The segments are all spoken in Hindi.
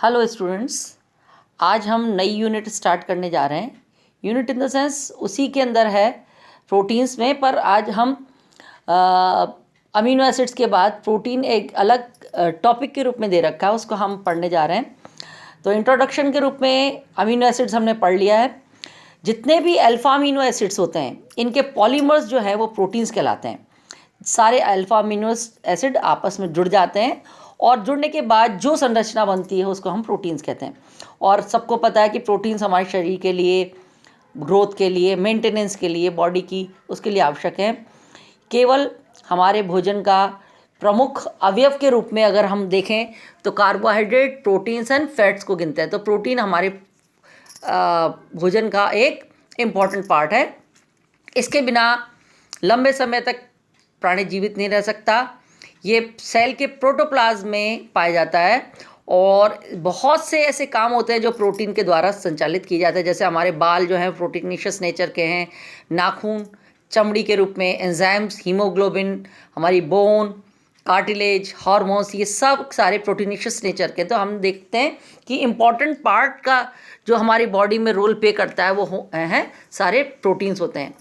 हेलो स्टूडेंट्स, आज हम नई यूनिट स्टार्ट करने जा रहे हैं। यूनिट इन द सेंस उसी के अंदर है प्रोटीन्स में, पर आज हम अमीनो एसिड्स के बाद प्रोटीन एक अलग टॉपिक के रूप में दे रखा है, उसको हम पढ़ने जा रहे हैं। तो इंट्रोडक्शन के रूप में अमीनो एसिड्स हमने पढ़ लिया है। जितने भी अल्फ़ा अमीनो एसिड्स होते हैं इनके पॉलीमर्स जो है वो प्रोटीन्स कहलाते हैं। सारे अल्फ़ा अमीनो एसिड आपस में जुड़ जाते हैं और जुड़ने के बाद जो संरचना बनती है उसको हम प्रोटीन्स कहते हैं। और सबको पता है कि प्रोटीन्स हमारे शरीर के लिए, ग्रोथ के लिए, मेंटेनेंस के लिए, बॉडी की, उसके लिए आवश्यक हैं। केवल हमारे भोजन का प्रमुख अवयव के रूप में अगर हम देखें तो कार्बोहाइड्रेट, प्रोटीन्स एंड फैट्स को गिनते हैं। तो प्रोटीन हमारे भोजन का एक इम्पॉर्टेंट पार्ट है। इसके बिना लंबे समय तक प्राणी जीवित नहीं रह सकता। ये सेल के प्रोटोप्लाज्म में पाया जाता है और बहुत से ऐसे काम होते हैं जो प्रोटीन के द्वारा संचालित किए जाते हैं। जैसे हमारे बाल जो हैं प्रोटीनिशियस नेचर के हैं, नाखून चमड़ी के रूप में, एंजाइम्स, हीमोग्लोबिन, हमारी बोन, कार्टिलेज, हार्मोन्स, ये सब सारे प्रोटीनिशियस नेचर के। तो हम देखते हैं कि इम्पॉर्टेंट पार्ट का जो हमारी बॉडी में रोल प्ले करता है वो हैं सारे प्रोटीन्स होते हैं।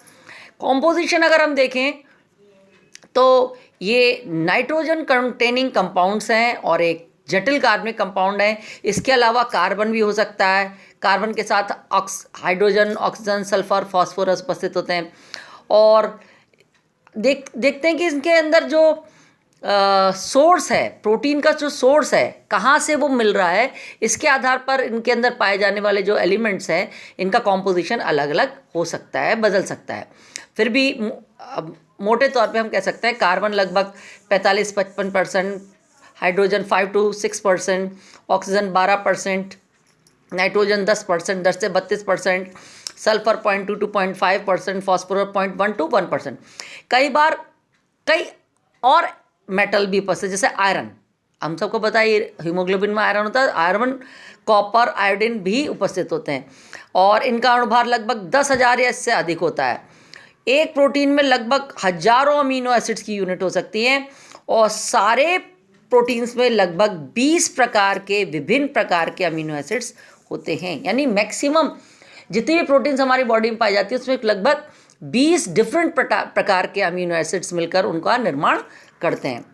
कॉम्पोजिशन अगर हम देखें तो ये नाइट्रोजन कंटेनिंग कंपाउंड्स हैं और एक जटिल कार्बनिक कंपाउंड है। इसके अलावा कार्बन भी हो सकता है। कार्बन के साथ हाइड्रोजन, ऑक्सीजन, सल्फर, फास्फोरस उपस्थित होते हैं। और देखते हैं कि इनके अंदर जो सोर्स है, प्रोटीन का जो सोर्स है, कहाँ से वो मिल रहा है, इसके आधार पर इनके अंदर पाए जाने वाले जो एलिमेंट्स हैं इनका कॉम्पोजिशन अलग अलग हो सकता है, बदल सकता है। फिर भी मोटे तौर पे हम कह सकते हैं कार्बन लगभग 45-55%, हाइड्रोजन 5 to 6%, ऑक्सीजन 12%, नाइट्रोजन 10%, 10 से 32%, सल्फर 0.2 to 0.5%, फास्फोरस 0.1 to 1%। कई बार कई और मेटल भी उपस्थित, जैसे आयरन। हम सबको पता है हीमोग्लोबिन में आयरन होता है। आयरन, कॉपर, आयोडीन भी उपस्थित होते हैं और इनका अणुभार लगभग 10,000 या इससे अधिक होता है। एक प्रोटीन में लगभग हजारों अमीनो एसिड्स की यूनिट हो सकती है और सारे प्रोटीन्स में लगभग 20 प्रकार के, विभिन्न प्रकार के अमीनो एसिड्स होते हैं। यानी मैक्सिमम जितनी भी प्रोटीन्स हमारी बॉडी में पाई जाती है उसमें लगभग 20 डिफरेंट प्रकार के अमीनो एसिड्स मिलकर उनका निर्माण करते हैं।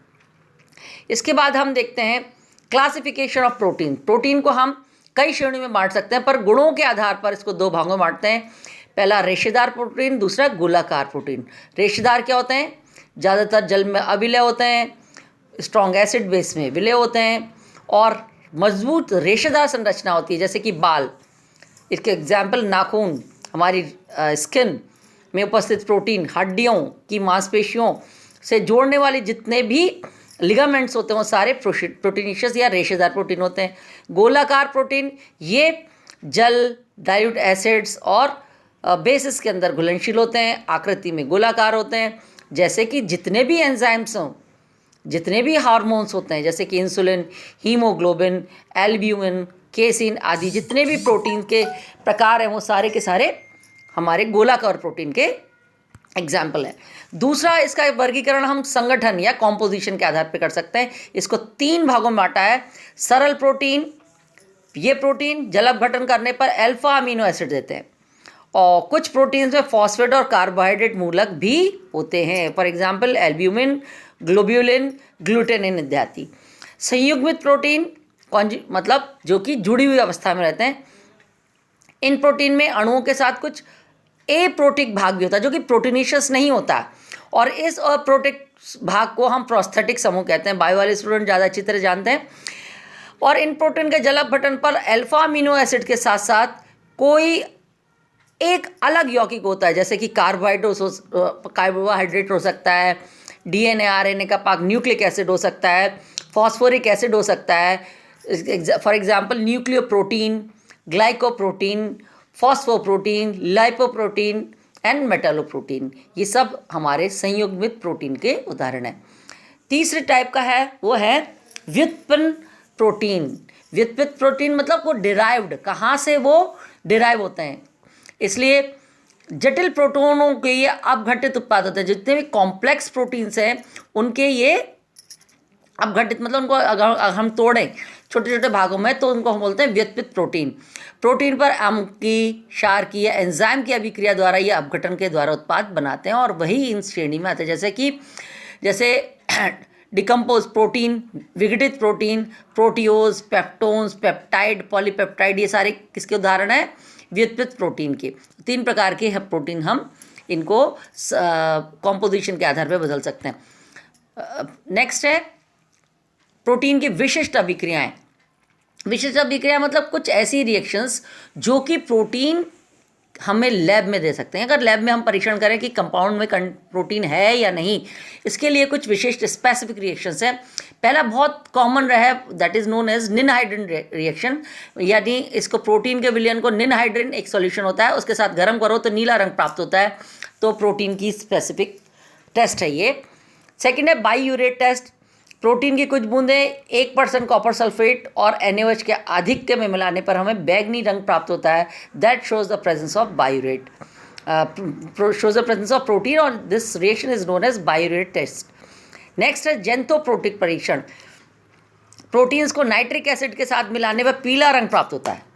इसके बाद हम देखते हैं क्लासिफिकेशन ऑफ प्रोटीन। प्रोटीन को हम कई श्रेणियों में बांट सकते हैं, पर गुणों के आधार पर इसको दो भागों में बांटते हैं। पहला रेशेदार प्रोटीन, दूसरा गोलाकार प्रोटीन। रेशेदार क्या होते हैं? ज़्यादातर जल में अविलय होते हैं, स्ट्रॉन्ग एसिड बेस में विलय होते हैं और मजबूत रेशेदार संरचना होती है, जैसे कि बाल। इसके एग्जाम्पल नाखून, हमारी स्किन में उपस्थित प्रोटीन, हड्डियों की मांसपेशियों से जोड़ने वाली जितने भी लिगामेंट्स होते हैं वो सारे प्रोटीनिशियस या रेशेदार प्रोटीन होते हैं। गोलाकार प्रोटीन ये जल, डाइल्यूट एसिड्स और बेसिस के अंदर घुलनशील होते हैं, आकृति में गोलाकार होते हैं। जैसे कि जितने भी एंजाइम्स हों, जितने भी हार्मोन्स होते हैं, जैसे कि इंसुलिन, हीमोग्लोबिन, एल्ब्यूमिन, केसिन आदि जितने भी प्रोटीन के प्रकार हैं वो सारे के सारे हमारे गोलाकार प्रोटीन के एग्जाम्पल हैं। दूसरा, इसका वर्गीकरण हम संगठन या कॉम्पोजिशन के आधार पर कर सकते हैं। इसको 3 भागों में बांटा है। सरल प्रोटीन, ये प्रोटीन जल अपघटन करने पर अल्फा अमीनो एसिड देते हैं और कुछ प्रोटीन्स में फॉस्फेट और कार्बोहाइड्रेट मूलक भी होते हैं। For example albumin, globulin, glutenin इत्यादि। संयुग्मित प्रोटीन मतलब जो कि जुड़ी हुई अवस्था में रहते हैं। इन प्रोटीन में अणुओं के साथ कुछ एप्रोटिक भाग भी होता है जो कि प्रोटीनिशियस नहीं होता और इस अप्रोटिक भाग को हम प्रोस्थेटिक समूह कहते हैं। बायो वाले स्टूडेंट ज़्यादा अच्छी तरह जानते हैं। और इन प्रोटीन के जल अपघटन पर अल्फा अमीनो एसिड के साथ साथ कोई एक अलग यौगिक होता है, जैसे कि कार्बोहाइड्रेट हो सकता है, डीएनए आरएनए का पार्ट न्यूक्लिक एसिड हो सकता है, फॉस्फोरिक एसिड हो सकता है। For example nucleoprotein, glycoprotein, phosphoprotein, lipoprotein and metalloprotein, ये सब हमारे संयुग्मित प्रोटीन के उदाहरण हैं। तीसरे टाइप का है वो है व्युत्पन्न प्रोटीन। व्युत्पन्न प्रोटीन मतलब वो डिराइव्ड, कहाँ से वो डिराइव होते हैं। इसलिए जटिल प्रोटोनों के ये अपघटित उत्पाद होते हैं। जितने भी कॉम्प्लेक्स प्रोटीन्स हैं उनके ये अपघटित मतलब उनको अगर हम तोड़ें छोटे छोटे भागों में, तो उनको हम बोलते हैं व्युत्पित प्रोटीन। प्रोटीन पर अम्ल की, क्षार की या एंजाइम की अभिक्रिया द्वारा या अपघटन के द्वारा उत्पाद बनाते हैं, और वही इन श्रेणी में आते हैं, जैसे डिकम्पोज प्रोटीन, विघटित प्रोटीन, प्रोटियोज, पेप्टोन्स, पेप्टाइड, पॉलीपेप्टाइड, ये सारे किसके उदाहरण हैं? व्युत्पित प्रोटीन के। 3 प्रकार के प्रोटीन हम इनको कॉम्पोजिशन के आधार पर बदल सकते हैं। नेक्स्ट है प्रोटीन की विशिष्ट अभिक्रियाएं। विशिष्ट अभिक्रिया मतलब कुछ ऐसी रिएक्शंस जो कि प्रोटीन हमें लैब में दे सकते हैं। अगर लैब में हम परीक्षण करें कि कंपाउंड में प्रोटीन है या नहीं, इसके लिए कुछ विशिष्ट स्पेसिफिक रिएक्शंस हैं। पहला बहुत कॉमन रहा है, that is known as ninhydrin reaction, यानी इसको प्रोटीन के विलयन को निनहाइड्रिन एक सॉल्यूशन होता है, उसके साथ गर्म करो तो नीला रंग प्राप्त होता है, तो प्रोटीन की स्पेसिफिक टेस्ट है ये। सेकेंड है बाईयूरेट टेस्ट। प्रोटीन की कुछ बूंदें 1% कॉपर सल्फेट और NaOH के आधिक्य में मिलाने पर हमें बैंगनी रंग प्राप्त होता है, that shows the presence of biuret, shows the presence of protein, और this reaction is known as biuret test. Next है जेंथोप्रोटिक परीक्षण। प्रोटीन्स को नाइट्रिक एसिड के साथ मिलाने पर पीला रंग प्राप्त होता है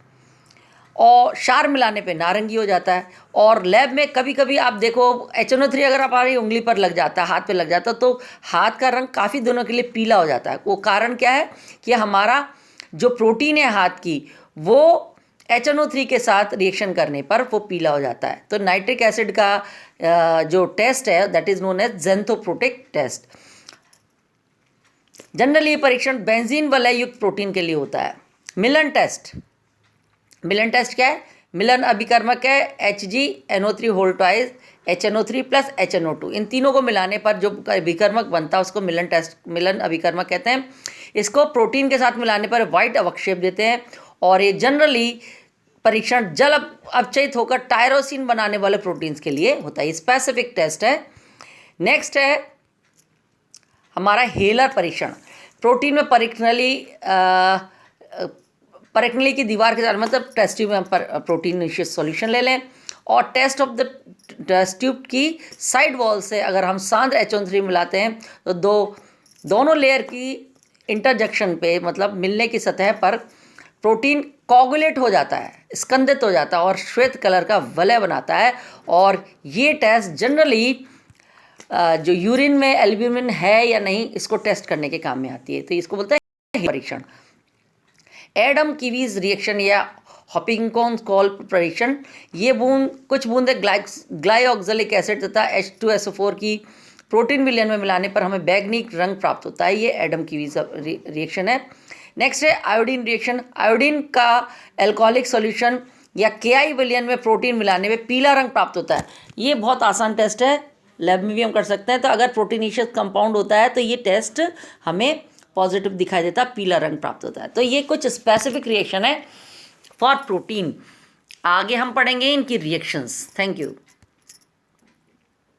और क्षार मिलाने पे नारंगी हो जाता है। और लैब में कभी कभी आप देखो HNO3 अगर हमारी उंगली पर लग जाता है, हाथ पे लग जाता है, तो हाथ का रंग काफ़ी दिनों के लिए पीला हो जाता है। वो कारण क्या है कि हमारा जो प्रोटीन है हाथ की, वो HNO3 के साथ रिएक्शन करने पर वो पीला हो जाता है। तो नाइट्रिक एसिड का जो टेस्ट है that is known as xanthoproteic test. Generally ये परीक्षण बेंजीन वलय युक्त प्रोटीन के लिए होता है। मिलन टेस्ट। मिलन टेस्ट क्या है? मिलन अभिकर्मक है HgNO3 whole twice HNO3 plus HNO2, इन तीनों को मिलाने पर जो अभिकर्मक बनता है उसको मिलन अभिकर्मक कहते हैं। इसको प्रोटीन के साथ मिलाने पर वाइट अवक्षेप देते हैं, और ये जनरली परीक्षण जल अपचयित होकर टायरोसिन बनाने वाले प्रोटीन्स के लिए होता है। स्पेसिफिक टेस्ट है। नेक्स्ट है हमारा हेलर परीक्षण। प्रोटीन में परिक्नली की दीवार के साथ, मतलब टेस्ट ट्यूब में प्रोटीन निश्चित सॉल्यूशन ले लें, और test of the test tube की साइड वॉल से अगर हम सांद्र HNO3 मिलाते हैं तो दोनों लेयर की इंटरजक्शन पे, मतलब मिलने की सतह पर प्रोटीन कोगुलेट हो जाता है, स्कंदित हो जाता है और श्वेत कलर का वलय बनाता है। और ये टेस्ट जनरली जो यूरिन में एल्ब्यूमिन है या नहीं, इसको टेस्ट करने के काम में आती है, तो इसको बोलते हैं परीक्षण। एडम कीवीज रिएक्शन या हॉपिंगटन कॉल परीक्षण। ये कुछ बूंदे ग्लाइऑक्सैलिक एसिड तथा H2SO4 की प्रोटीन विलयन में मिलाने पर हमें बैंगनी रंग प्राप्त होता है। ये एडम कीवीज रिएक्शन है। नेक्स्ट है आयोडीन रिएक्शन। आयोडीन का एल्कोहलिक सॉल्यूशन या KI विलयन में प्रोटीन मिलाने में पीला रंग प्राप्त होता है। ये बहुत आसान टेस्ट है, लैब में भी हम कर सकते हैं। तो अगर प्रोटीनिशियस कंपाउंड होता है तो ये टेस्ट हमें पॉजिटिव दिखाई देता है, पीला रंग प्राप्त होता है। तो ये कुछ स्पेसिफिक रिएक्शन है फॉर प्रोटीन। आगे हम पढ़ेंगे इनकी रिएक्शंस। Thank you.